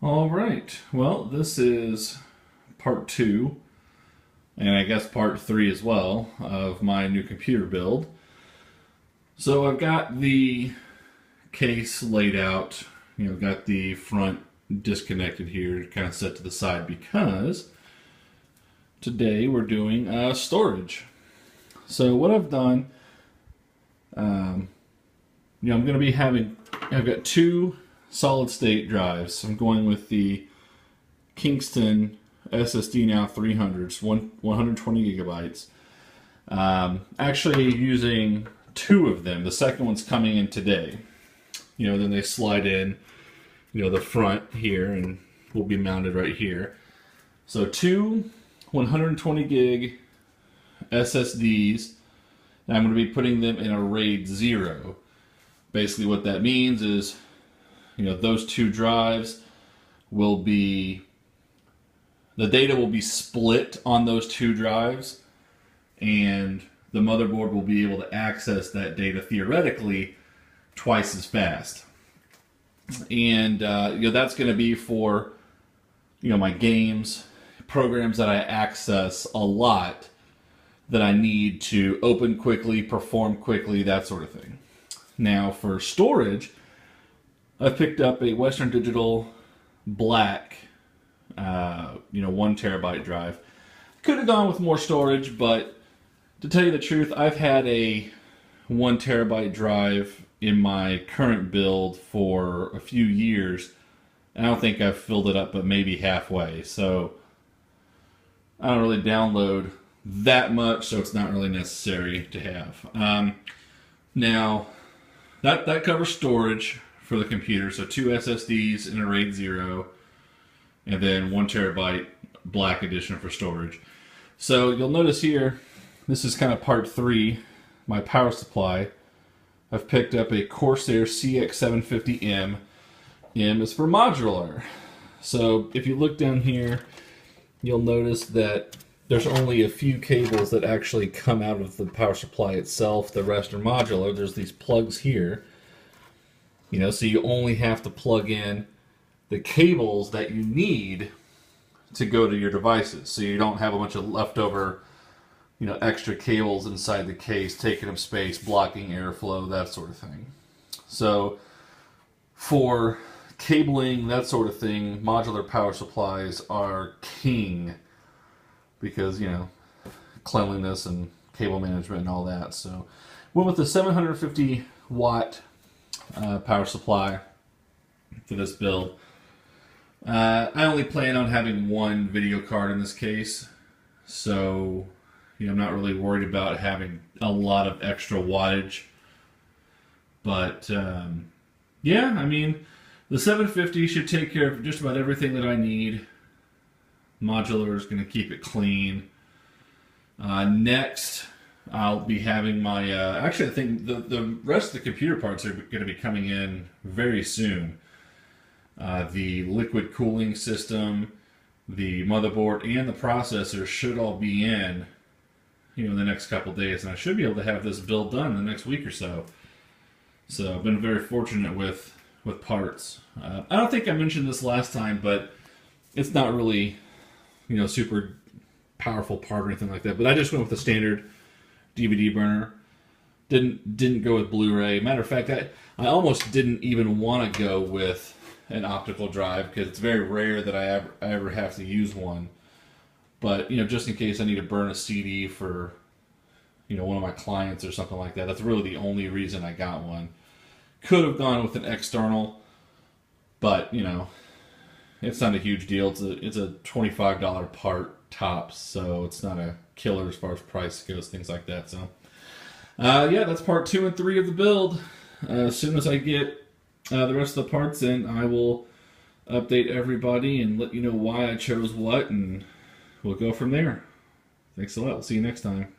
All right, well, this is part 2, and I guess part 3 as well, of my new computer build. So I've got the case laid out, got the front disconnected here, kind of set to the side because today we're doing storage. So what I've done, I'm going to be I've got 2 solid state drives. I'm going with the Kingston SSD Now 300s, 120 gigabytes. Actually using 2 of them. The second one's coming in today. Then they slide in, the front here and will be mounted right here. So 2 120 gig SSDs, and I'm going to be putting them in a RAID 0. Basically what that means is, those 2 drives will be, the data will be split on those 2 drives, and the motherboard will be able to access that data theoretically twice as fast. And that's going to be for my games, programs that I access a lot, that I need to open quickly, perform quickly, that sort of thing. Now for storage, I've picked up a Western Digital black 1 terabyte drive. Could have gone with more storage, but to tell you the truth, I've had a 1 terabyte drive in my current build for a few years. I don't think I've filled it up but maybe halfway, so I don't really download that much, so it's not really necessary to have. Now that covers storage for the computer, so 2 SSDs in a RAID 0, and then 1 terabyte black edition for storage. So you'll notice here, this is kind of part 3, my power supply. I've picked up a Corsair CX750M. M is for modular. So if you look down here, you'll notice that there's only a few cables that actually come out of the power supply itself. The rest are modular. There's these plugs here. So you only have to plug in the cables that you need to go to your devices. So you don't have a bunch of leftover, extra cables inside the case, taking up space, blocking airflow, that sort of thing. So for cabling, that sort of thing, modular power supplies are king because, cleanliness and cable management and all that. So went with the 750 watt power supply for this build. I only plan on having 1 video card in this case, so I'm not really worried about having a lot of extra wattage. But yeah, I mean, the 750 should take care of just about everything that I need. Modular is going to keep it clean. Next, I'll be having my, actually I think the rest of the computer parts are going to be coming in very soon. The liquid cooling system, the motherboard, and the processor should all be in, in the next couple days, and I should be able to have this build done in the next week or so. So I've been very fortunate with parts. I don't think I mentioned this last time, but it's not really, super powerful part or anything like that. But I just went with the standard DVD burner. Didn't go with Blu-ray. Matter of fact, I almost didn't even want to go with an optical drive because it's very rare that I ever have to use one. But just in case I need to burn a CD for one of my clients or something like that, that's really the only reason I got one. Could have gone with an external, but it's not a huge deal. It's a $25 part tops, so it's not a killer as far as price goes, things like that. So yeah, that's part 2 and 3 of the build. As soon as I get the rest of the parts in, I will update everybody and let you know why I chose what, and we'll go from there. Thanks a lot. We'll see you next time.